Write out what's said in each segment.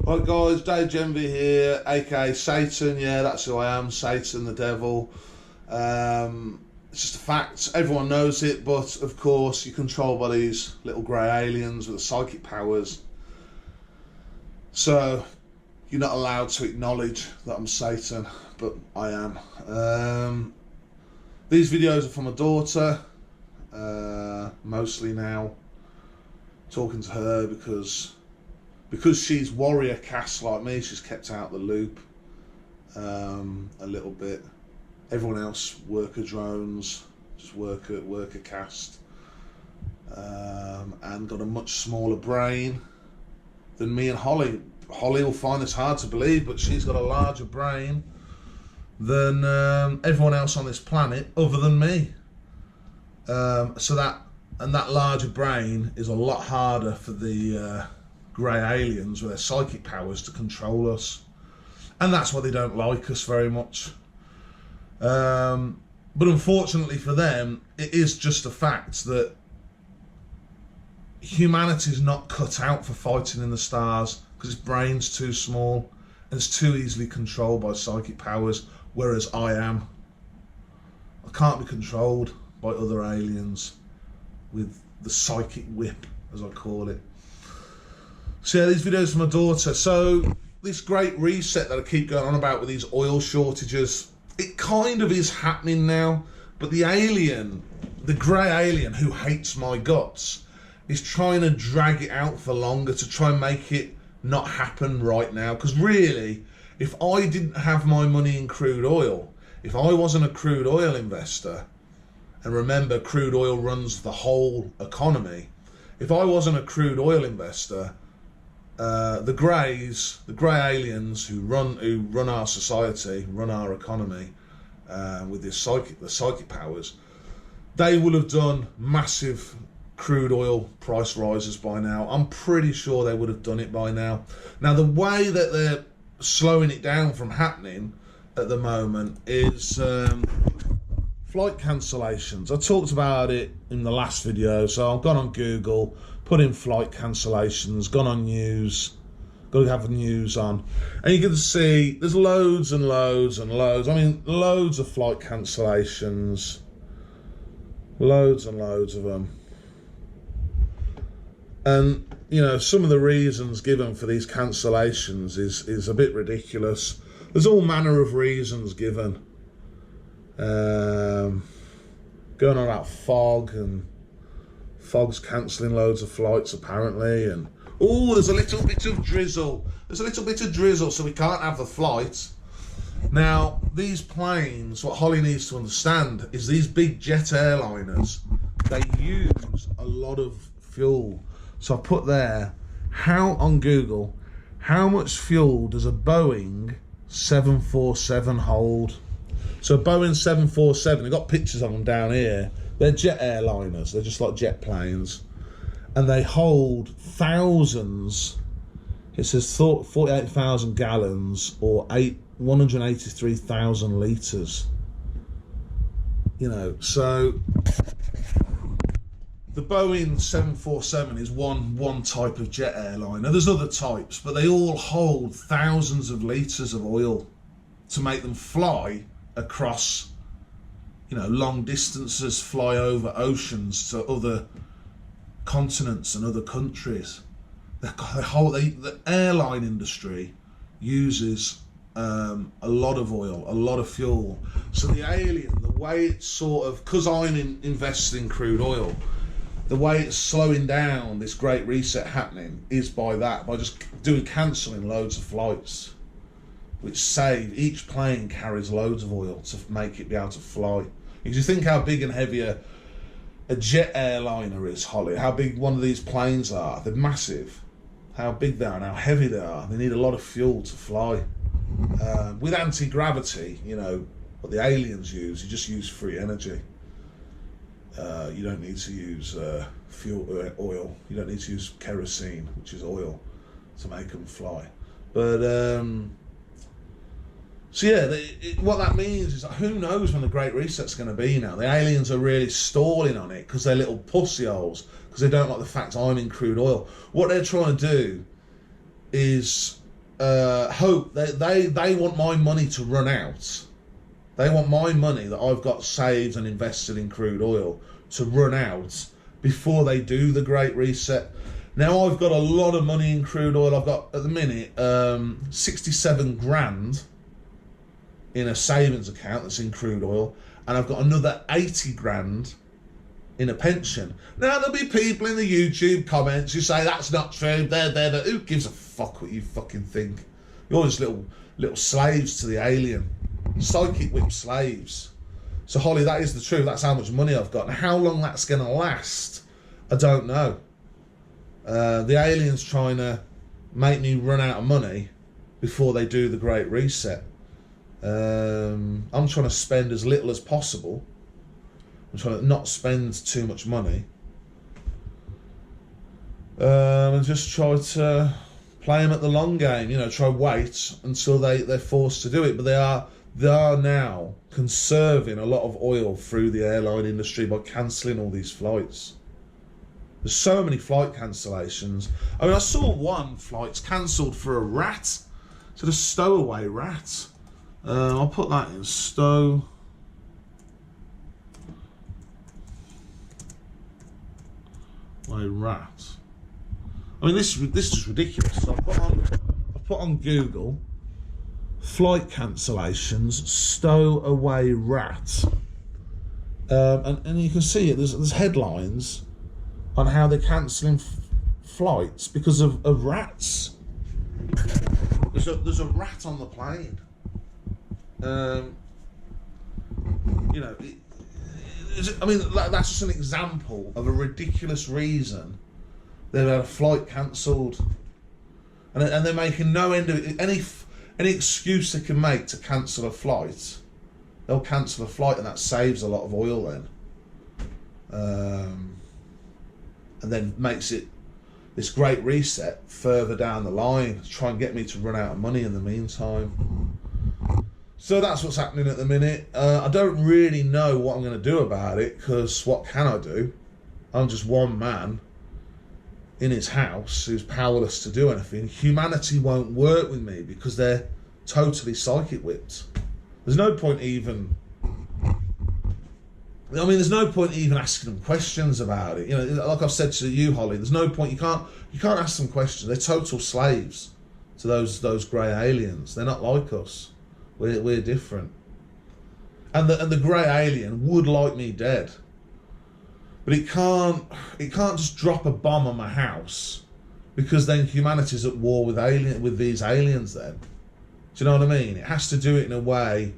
Right guys, Jenvey here, a.k.a. Satan. Yeah, that's who I am, Satan the devil. It's just a fact, everyone knows it, but of course you're controlled by these little grey aliens with the psychic powers. So you're not allowed to acknowledge that I'm Satan, but I am. These videos are for my daughter, mostly now. Talking to her because she's warrior caste like me, she's kept out the loop a little bit. Everyone else worker drones, just worker caste, and got a much smaller brain than me and Holly. Holly will find this hard to believe, but she's got a larger brain than everyone else on this planet other than me. So that larger brain is a lot harder for the grey aliens with their psychic powers to control us, and that's why they don't like us very much. But unfortunately for them, it is just a fact that humanity's not cut out for fighting in the stars because its brain's too small and it's too easily controlled by psychic powers, whereas I can't be controlled by other aliens with the psychic whip, as I call it. So yeah, these videos for my daughter. So this great reset that I keep going on about with these oil shortages, it kind of is happening now, but the alien, the grey alien who hates my guts, is trying to drag it out for longer to try and make it not happen right now. Because really, if I didn't have my money in crude oil, if I wasn't a crude oil investor, and remember crude oil runs the whole economy, if I wasn't a crude oil investor, the grey aliens who run our society, run our economy, with the psychic powers, they will have done massive crude oil price rises by now. I'm pretty sure they would have done it by now. Now the way that they're slowing it down from happening at the moment is flight cancellations. I talked about it in the last video, so I've gone on Google, put in flight cancellations, gone on news, got to have the news on, and you can see there's loads and loads and loads. I mean, loads of flight cancellations, loads and loads of them. And you know, some of the reasons given for these cancellations is a bit ridiculous. There's all manner of reasons given. Going on about fog, and fog's cancelling loads of flights apparently, and there's a little bit of drizzle. There's a little bit of drizzle, so we can't have the flight. Now, these planes, what Holly needs to understand is these big jet airliners, they use a lot of fuel. So I put there, on Google, how much fuel does a Boeing 747 hold? So Boeing 747, I've got pictures of them down here. They're jet airliners, they're just like jet planes. And they hold thousands, it says 48,000 gallons or 183,000 litres. You know, so the Boeing 747 is one type of jet airliner. There's other types, but they all hold thousands of litres of oil to make them fly across, you know, long distances, fly over oceans to other continents and other countries. The airline industry uses a lot of oil, a lot of fuel. So the alien, the way it's sort of, because I'm invested in crude oil, the way it's slowing down this great reset happening is by just cancelling loads of flights, which each plane carries loads of oil to make it be able to fly. Because you think how big and heavy a jet airliner is, Holly, how big one of these planes are. They're massive. How big they are and how heavy they are. They need a lot of fuel to fly. With anti-gravity, you know, what the aliens use, you just use free energy. You don't need to use oil. You don't need to use kerosene, which is oil, to make them fly. But so yeah, what that means is that who knows when the Great Reset's going to be now. The aliens are really stalling on it because they're little pussy holes, because they don't like the fact I'm in crude oil. What they're trying to do is hope they want my money to run out. They want my money that I've got saved and invested in crude oil to run out before they do the Great Reset. Now I've got a lot of money in crude oil. I've got at the minute 67 grand in a savings account that's in crude oil, and I've got another 80 grand in a pension. Now there'll be people in the YouTube comments who say that's not true. They're who gives a fuck what you fucking think? You're just little slaves to the alien, psychic whip slaves. So Holly, that is the truth. That's how much money I've got. Now how long that's going to last, I don't know. The aliens trying to make me run out of money before they do the Great Reset. I'm trying to spend as little as possible. I'm trying to not spend too much money, and just try to play them at the long game. You know, try wait until they're forced to do it. But they are now conserving a lot of oil through the airline industry by cancelling all these flights. There's so many flight cancellations. I mean, I saw one flight's cancelled for a rat, sort of stowaway rat. I'll put that in stow. My rat. I mean, this is ridiculous. So I put on Google flight cancellations, stowaway rat, and you can see it. There's headlines on how they're cancelling flights because of rats. There's a rat on the plane. You know, I mean, that's just an example of a ridiculous reason they've had a flight cancelled, and they're making no end of it. Any excuse they can make to cancel a flight, they'll cancel a flight, and that saves a lot of oil then, and then makes it this Great Reset further down the line to try and get me to run out of money in the meantime. So that's what's happening at the minute. I don't really know what I'm going to do about it, because what can I do? I'm just one man in his house who's powerless to do anything. Humanity won't work with me because they're totally psychic whipped. There's no point even... I mean, there's no point even asking them questions about it. You know, like I've said to you, Holly, there's no point. You can't ask them questions. They're total slaves to those grey aliens. They're not like us. We're different. And the grey alien would like me dead, but it can't just drop a bomb on my house, because then humanity's at war with these aliens. Then, do you know what I mean? It has to do it in a way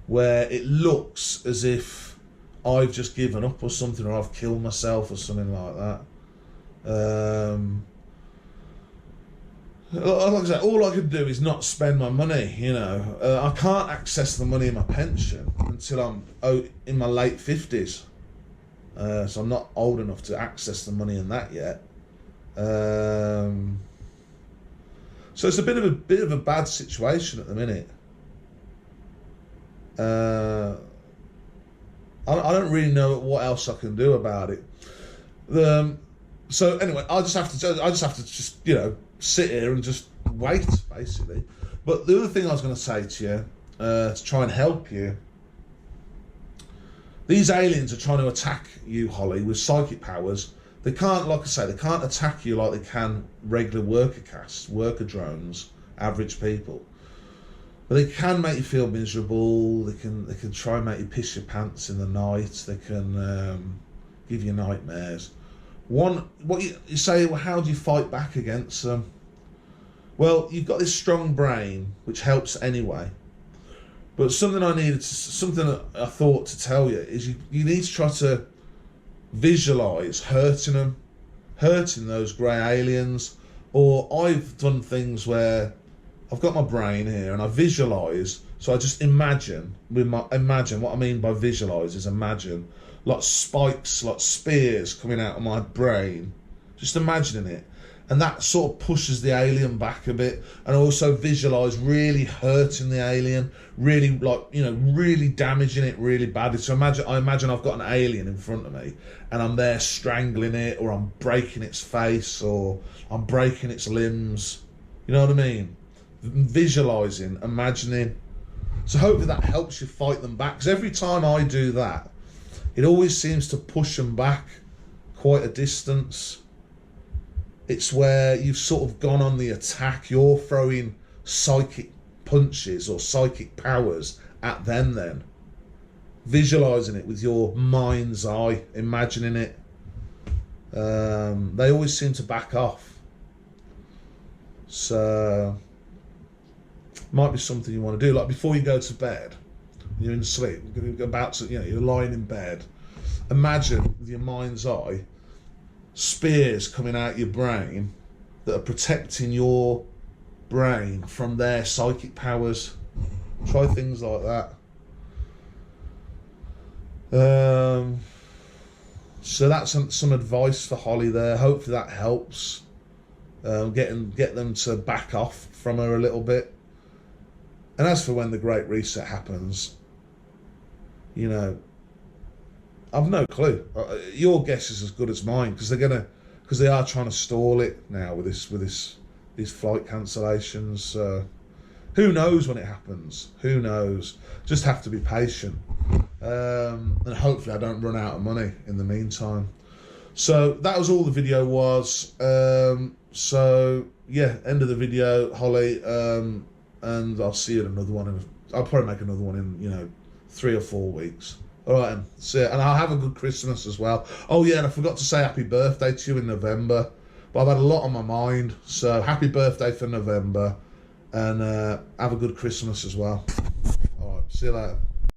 where it looks as if I've just given up or something, or I've killed myself or something like that. Like I said, all I can do is not spend my money. You know, I can't access the money in my pension until I'm in my late 50s. So I'm not old enough to access the money in that yet. So it's a bit of a bad situation at the minute. I don't really know what else I can do about it. So anyway, I just have to you know, sit here and just wait, basically. But the other thing I was going to say to you, to try and help you, these aliens are trying to attack you, Holly, with psychic powers. They can't, like I say, they can't attack you like they can regular worker drones, average people. But they can make you feel miserable. They can try and make you piss your pants in the night. They can give you nightmares. What you say, well, how do you fight back against them? Well, you've got this strong brain, which helps anyway. But something I thought to tell you is you need to try to visualise hurting those grey aliens. Or I've done things where I've got my brain here and I visualise. So I just imagine what I mean by visualise is imagine like spikes, like spears coming out of my brain, just imagining it, and that sort of pushes the alien back a bit. And also visualise really hurting the alien, really, like, you know, really damaging it really badly. So I imagine I've got an alien in front of me and I'm there strangling it, or I'm breaking its face, or I'm breaking its limbs. You know what I mean? visualizing, imagining. So hopefully that helps you fight them back, because every time I do that, it always seems to push them back quite a distance. It's where you've sort of gone on the attack. You're throwing psychic punches or psychic powers at them then. Visualizing it with your mind's eye, imagining it. They always seem to back off. So, might be something you want to do. Like before you go to bed, you're in sleep, you're about to, you're lying in bed. Imagine with your mind's eye spears coming out your brain that are protecting your brain from their psychic powers. Try things like that. So that's some advice for Holly there. Hopefully that helps. Get them to back off from her a little bit. And as for when the Great Reset happens, I've no clue. Your guess is as good as mine, because they are trying to stall it now with these flight cancellations. Who knows when it happens? Who knows? Just have to be patient, and hopefully I don't run out of money in the meantime. So that was all the video was. So yeah, end of the video, Holly, and I'll see you in another one. I'll probably make another one in 3 or 4 weeks. All right, then. See ya. And I'll have a good Christmas as well. Oh yeah, and I forgot to say happy birthday to you in November, but I've had a lot on my mind, so happy birthday for November, and have a good Christmas as well. All right, see you later.